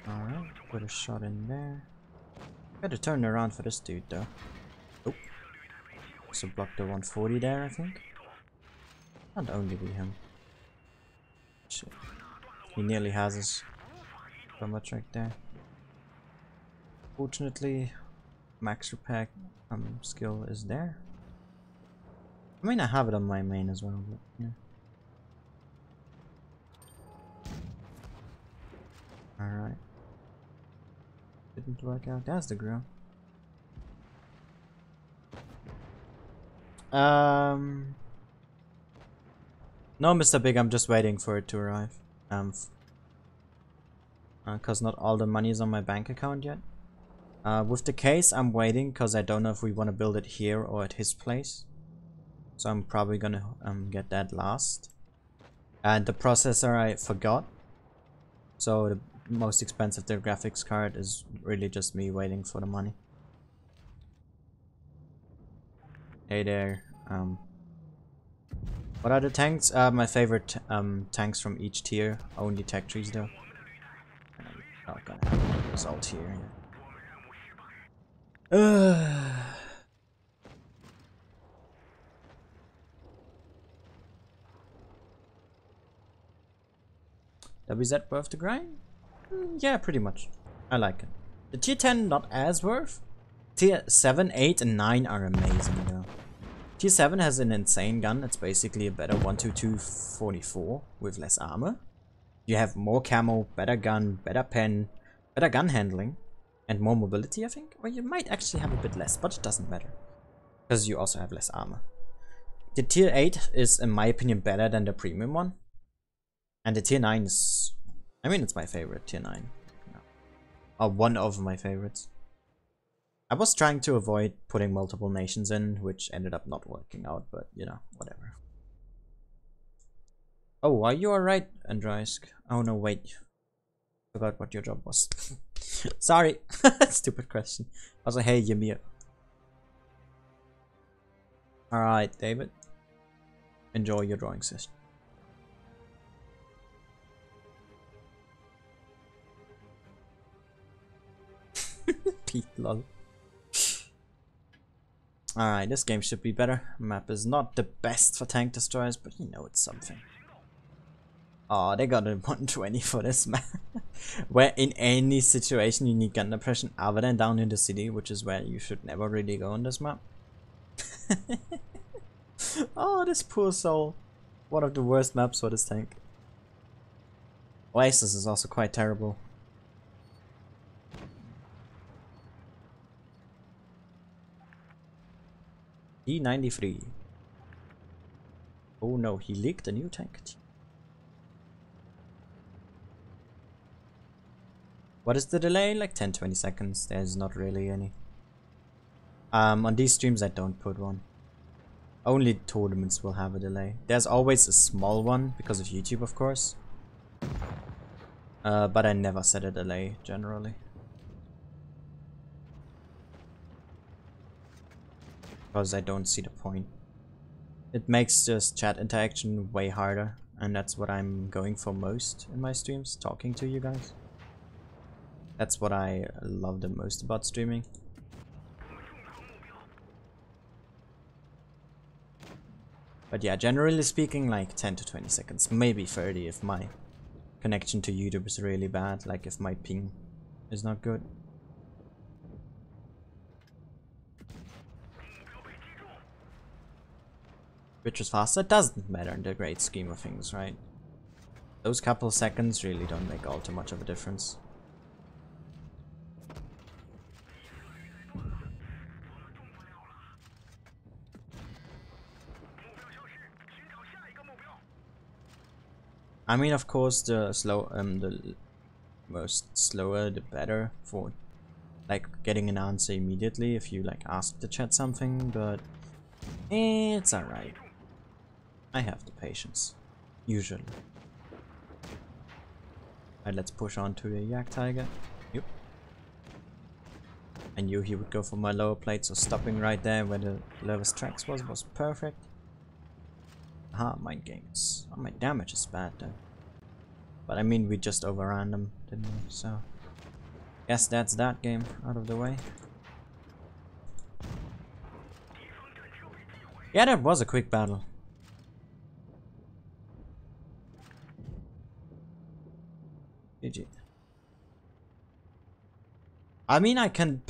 Speaker 1: Alright, put a shot in there. Gotta turn around for this dude though. Oh. also block the 140 there, I think. Can't only be him. Shit. He nearly has his combat track there. Fortunately, max repair skill is there. I mean, I have it on my main as well, but yeah. Alright. Didn't work out. That's the grill. No, Mr. Big, I'm just waiting for it to arrive. Cause not all the money is on my bank account yet. With the case, I'm waiting cause I don't know if we want to build it here or at his place. So I'm probably gonna get that last. And the processor I forgot. So the most expensive the graphics card is really just me waiting for the money. Hey there. What are the tanks? My favorite tanks from each tier. Only tech trees though. I'm not gonna have a result here. WZ worth the grind? Yeah, pretty much. I like it. The tier 10 not as worth. Tier 7, 8 and 9 are amazing though. Tier 7 has an insane gun. It's basically a better 122-44 with less armor. You have more camo, better gun, better pen, better gun handling, and more mobility, I think. Or you might actually have a bit less, but it doesn't matter. Because you also have less armor. The tier 8 is, in my opinion, better than the premium one. And the tier 9 is... I mean, it's my favorite, tier 9. No. Or one of my favorites. I was trying to avoid putting multiple nations in, which ended up not working out, but, you know, whatever. Oh, are you alright, Andraisk? Oh no, wait. Forgot what your job was. Sorry. Stupid question. I was like, hey, Ymir. Alright, David. Enjoy your drawing session. Pete, lol. Alright, this game should be better. Map is not the best for tank destroyers, but you know it's something. Oh, they got a 120 for this map. Where in any situation you need gun depression other than down in the city, which is where you should never really go on this map. Oh, this poor soul. One of the worst maps for this tank. Oasis is also quite terrible. E93. Oh no, he leaked a new tank. What is the delay? Like 10-20 seconds. There's not really any. On these streams I don't put one. Only tournaments will have a delay. There's always a small one because of YouTube, of course. But I never set a delay generally. Because I don't see the point. It makes just chat interaction way harder, and that's what I'm going for most in my streams, talking to you guys. That's what I love the most about streaming. But yeah, generally speaking, like 10 to 20 seconds, maybe 30 if my connection to YouTube is really bad, like if my ping is not good. Which is faster, it doesn't matter in the great scheme of things, right? Those couple seconds really don't make all too much of a difference. I mean, of course, the most slower the better for like getting an answer immediately if you like ask the chat something, but it's alright. I have the patience, usually. Alright, let's push on to the Yak Tiger. Yep. I knew he would go for my lower plate, so stopping right there where the lowest tracks was perfect. Aha, mind games. Oh, my damage is bad though. But I mean, we just overran them, didn't we? So, guess that's that game out of the way. Yeah, that was a quick battle. GG. I mean, I can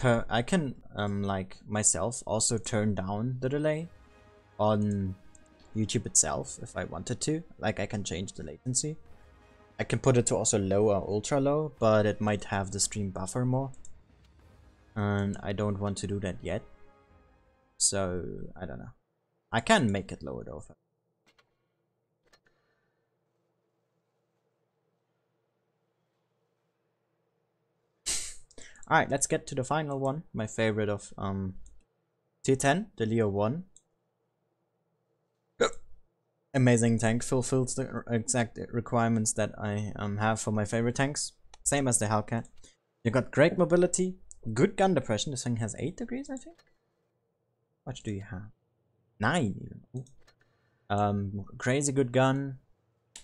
Speaker 1: like myself also turn down the delay on YouTube itself if I wanted to. Like, I can change the latency. I can put it to also low or ultra low, but it might have the stream buffer more. And I don't want to do that yet. So, I don't know. I can make it lower though. Alright, let's get to the final one. My favorite of tier 10, the Leo 1. Amazing tank, fulfills the exact requirements that I have for my favorite tanks. Same as the Hellcat. You got great mobility, good gun depression. This thing has 8 degrees, I think. What do you have? 9 even. Crazy good gun.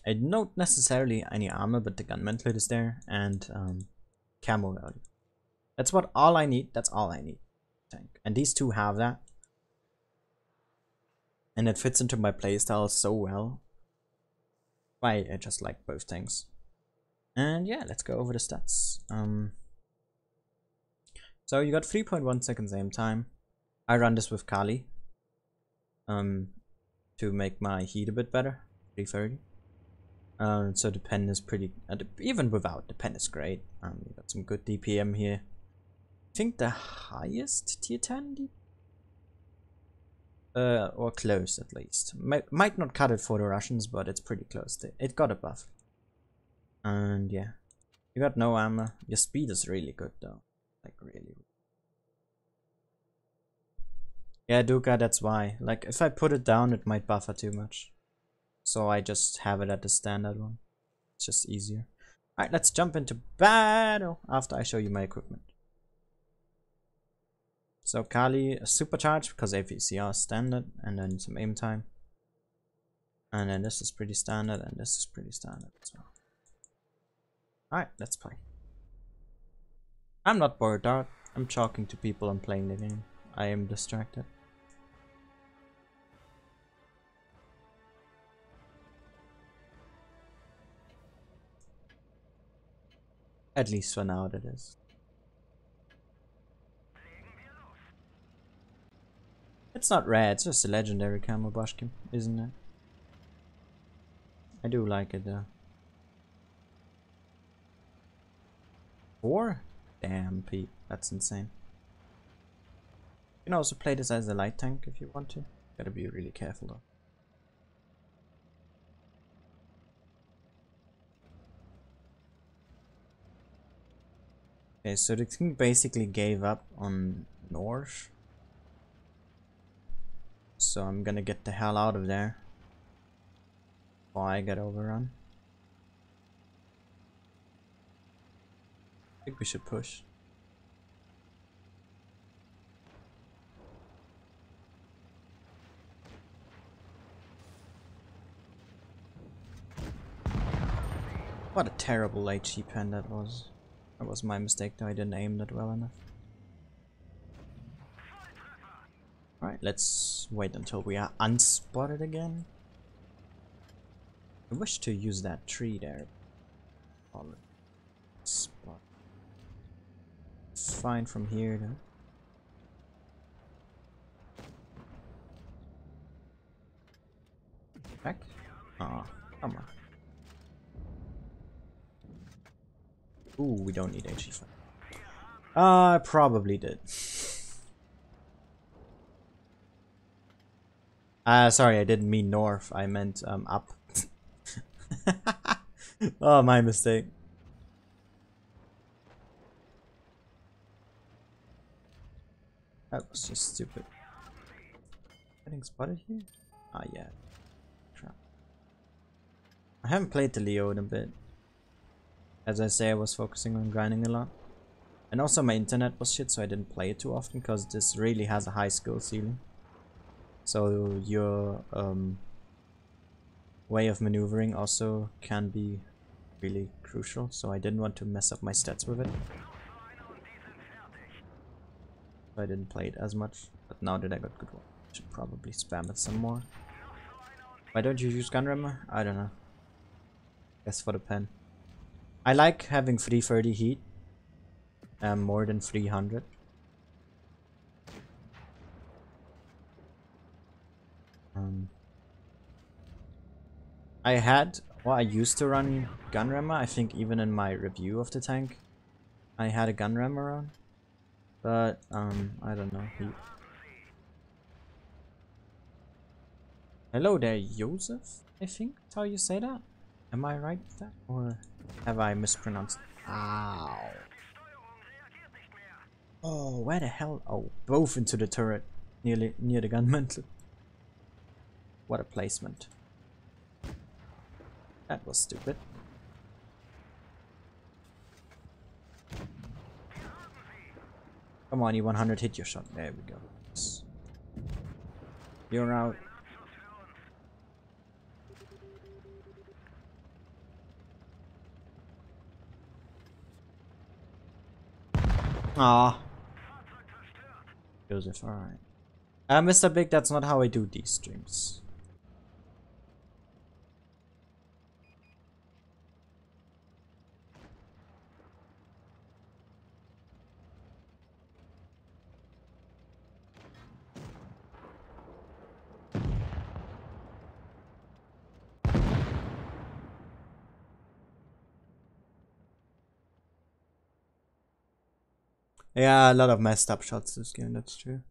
Speaker 1: Not necessarily any armor, but the gun mantlet is there, and camo value. That's all I need. That's all I need. Tank. And these two have that. And it fits into my playstyle so well. I just like both tanks. And yeah, let's go over the stats. So you got 3.1 seconds aim time. I run this with Kali. To make my heat a bit better. 330. So the pen is pretty, even without the pen is great. You got some good DPM here. I think the highest tier 10 or close at least. Might not cut it for the Russians, but it's pretty close. It got a buff. And yeah, you got no armor. Your speed is really good though, like really. Yeah, Duca, that's why. Like, if I put it down, it might buffer too much. So I just have it at the standard one. It's just easier. Alright, let's jump into battle after I show you my equipment. So Kali supercharged because AVCR standard, and then some aim time. And then this is pretty standard, and this is pretty standard as well. Alright, let's play. I'm not bored out. I'm talking to people and playing the game. I am distracted. At least for now it is. It's not rare, it's just a legendary camo Bashkim, isn't it? I do like it though. 4? Damn, Pete, that's insane. You can also play this as a light tank if you want to. Gotta be really careful though. Okay, so the team basically gave up on North. So I'm gonna get the hell out of there before I get overrun. I think we should push. What a terrible HE pen that was. That was my mistake though, I didn't aim that well enough. Alright, let's wait until we are unspotted again. I wish to use that tree there. Spot. It's fine from here though. Back? Aw, come on. Ooh, we don't need HE5. I probably did. Sorry, I didn't mean north. I meant up. Oh, my mistake. That was just stupid. Getting spotted here? Ah, yeah. Crap. I haven't played the Leo in a bit. As I say, I was focusing on grinding a lot. And also my internet was shit, so I didn't play it too often, because this really has a high skill ceiling. So your way of maneuvering also can be really crucial, so I didn't want to mess up my stats with it. So I didn't play it as much, but now that I got good one. Should probably spam it some more. Why don't you use gun rammer? I don't know. Guess for the pen. I like having 330 heat. More than 300. I used to run gun rammer. I think even in my review of the tank, I had a gun rammer on. But, I don't know. Hello there, Joseph, I think that's how you say that. Am I right with that? Or have I mispronounced? Ow. Oh, where the hell? Oh, both into the turret. Near the gun mantle. What a placement. That was stupid. Come on, you 100 hit your shot. There we go. You're out. Ah. Joseph, alright. Mr. Big, that's not how I do these streams. Yeah, a lot of messed up shots this game, that's true.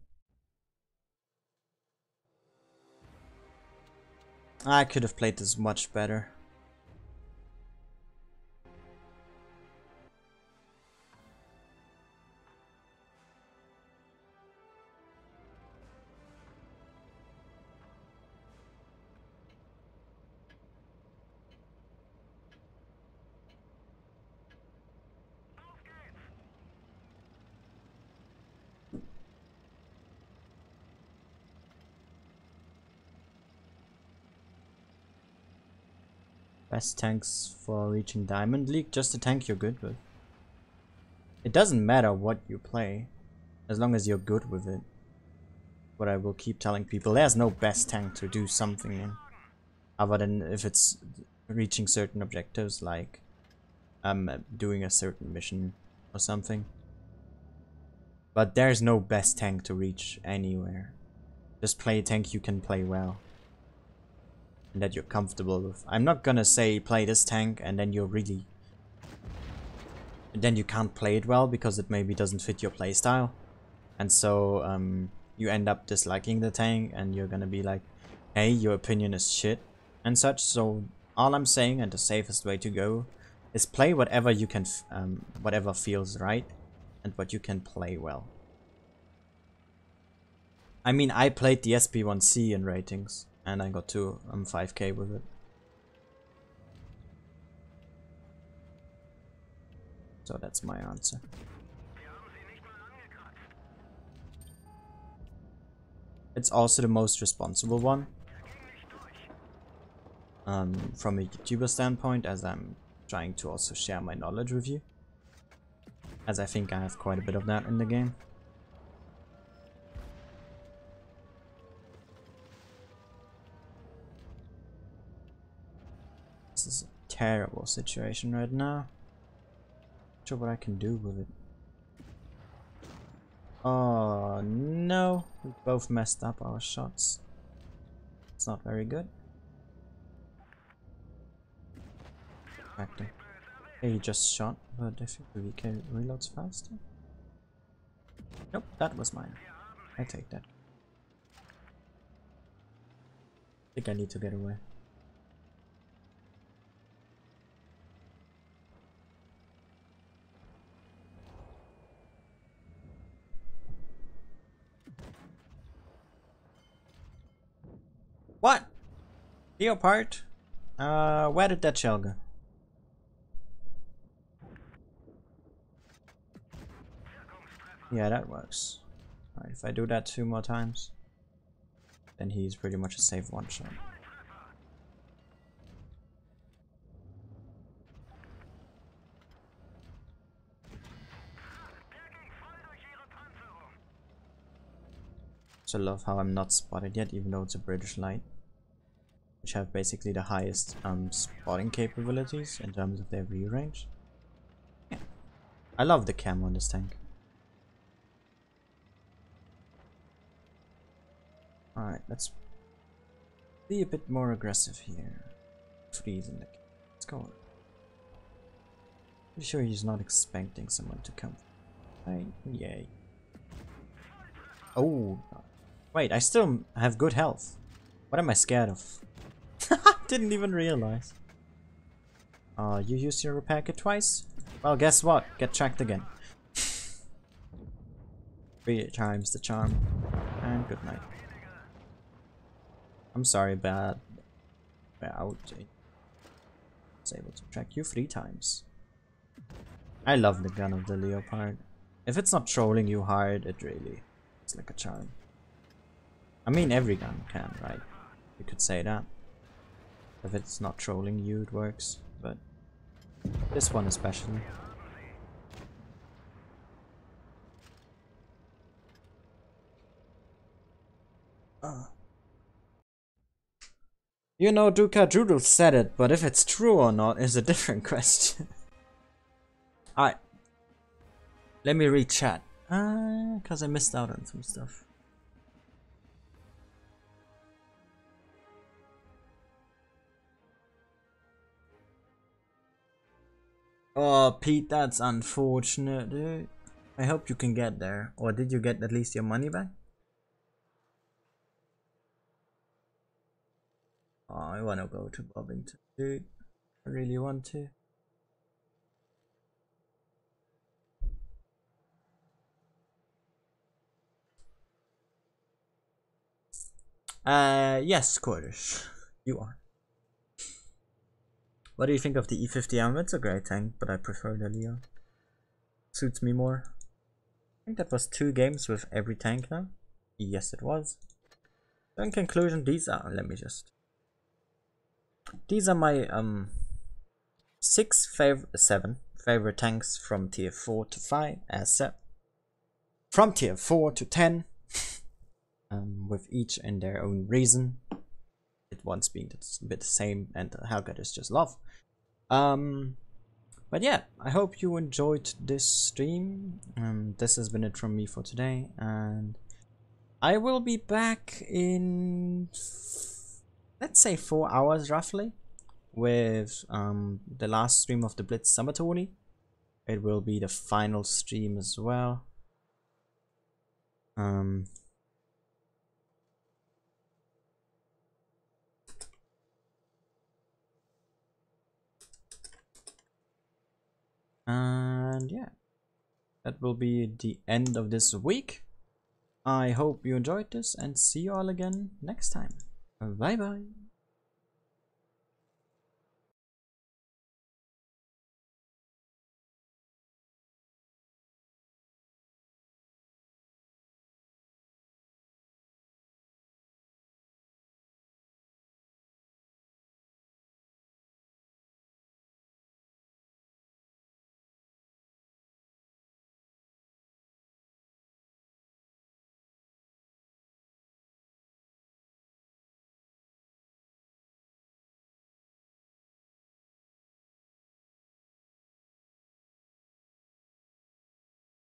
Speaker 1: I could have played this much better. Best tanks for reaching Diamond League, just a tank you're good with. It doesn't matter what you play, as long as you're good with it. What I will keep telling people, there's no best tank to do something in. Other than if it's reaching certain objectives, like doing a certain mission or something. But there's no best tank to reach anywhere. Just play a tank you can play well. And that you're comfortable with. I'm not gonna say play this tank and then you're really... And then you can't play it well because it maybe doesn't fit your playstyle. And so you end up disliking the tank and you're gonna be like, hey, your opinion is shit and such. So all I'm saying, and the safest way to go, is play whatever you can, whatever feels right and what you can play well. I mean, I played the SP1C in ratings and I got to 5k with it. So that's my answer. It's also the most responsible one. From a YouTuber standpoint, as I'm trying to also share my knowledge with you. As I think I have quite a bit of that in the game. This is a terrible situation right now. Not sure what I can do with it. Oh no, we both messed up our shots. It's not very good. Acting. He just shot, but I think the VK reloads faster. Nope, that was mine. I take that. I think I need to get away. What? Leopard? Where did that shell go? Yeah, that works. Alright, if I do that 2 more times, then he's pretty much a safe one shot. So I love how I'm not spotted yet, even though it's a British light, which have basically the highest spotting capabilities in terms of their view range. Yeah. I love the cam on this tank. Alright, let's be a bit more aggressive here. Freeze in the cam. Let's go. Pretty sure he's not expecting someone to come. Right? Yay. Oh. Wait, I still have good health. What am I scared of? Didn't even realize. You used your repair kit twice? Well, guess what? Get tracked again. 3 times the charm. And good night. I'm sorry, bad. Out. I was able to track you 3 times. I love the gun of the Leopard. If it's not trolling you hard, it really is like a charm. I mean, every gun can, right? You could say that. If it's not trolling you, it works. But this one especially. You know, Duka Doodle said it, but if it's true or not is a different question. Alright. Let me read chat. Cause I missed out on some stuff. Oh, Pete, that's unfortunate, dude. I hope you can get there. Or did you get at least your money back? Oh, I wanna go to Bovington, dude. I really want to. Yes, Quarters. You are. What do you think of the E50M? It's a great tank, but I prefer the Leo. Suits me more. I think that was 2 games with every tank now. Yes, it was. So in conclusion, these are, these are my 7 favorite tanks from tier 4 to 5 as set. From tier 4 to 10. With each in their own reason. It once being a bit the same, and Helga is just love. But yeah, I hope you enjoyed this stream. This has been it from me for today, and I will be back in, let's say, 4 hours roughly, with the last stream of the Blitz Summer Tourney. It will be the final stream as well. And yeah, that will be the end of this week. I hope you enjoyed this, and see you all again next time. Bye bye.